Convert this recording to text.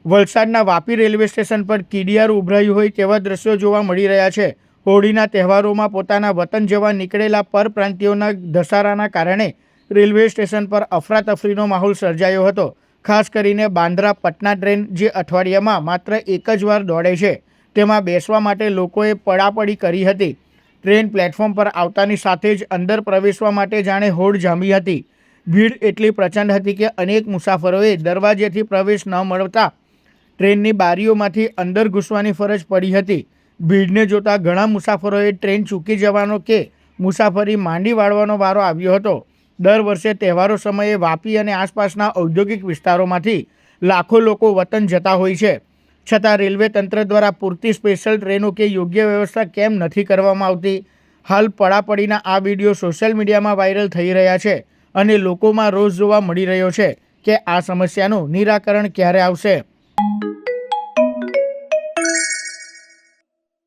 વલસાડના Vapi railway station પર કીડિયારું ઉભરાયું હોય તેવા દ્રશ્યો જોવા મળી રહ્યા છે. હોળીના તહેવારોમાં પોતાના વતન જવા નીકળેલા પરપ્રાંતિયોના ધસારાના કારણે રેલવે સ્ટેશન પર અફરાતફરીનો માહોલ સર્જાયો હતો. ખાસ કરીને બાંદ્રા પટના ટ્રેન જે અઠવાડિયામાં માત્ર એક જ વાર દોડે છે, તેમાં બેસવા માટે લોકોએ પડાપડી કરી હતી. ટ્રેન પ્લેટફોર્મ પર આવતાની સાથે જ અંદર પ્રવેશવા માટે જાણે હોડ જામી હતી. ભીડ એટલી પ્રચંડ હતી કે અનેક મુસાફરોએ દરવાજેથી પ્રવેશ ન મળતા ટ્રેનની બારીઓમાંથી અંદર ઘૂસવાની ફરજ પડી હતી. ભીડને જોતા ઘણા મુસાફરોએ ટ્રેન ચૂકી જવાનો કે મુસાફરી માંડી વાળવાનો વારો આવ્યો હતો. દર વર્ષે તહેવારો સમયે વાપી અને આસપાસના ઔદ્યોગિક વિસ્તારોમાંથી લાખો લોકો વતન જતા હોય છે. છતાં રેલવે તંત્ર દ્વારા પૂરતી સ્પેશિયલ ટ્રેનો કે યોગ્ય વ્યવસ્થા કેમ નથી કરવામાં આવતી? હાલ પડાપડીના આ વિડીયો સોશિયલ મીડિયામાં વાયરલ થઈ રહ્યા છે અને લોકોમાં રોષ જોવા મળી રહ્યો છે કે આ સમસ્યાનું નિરાકરણ ક્યારે આવશે.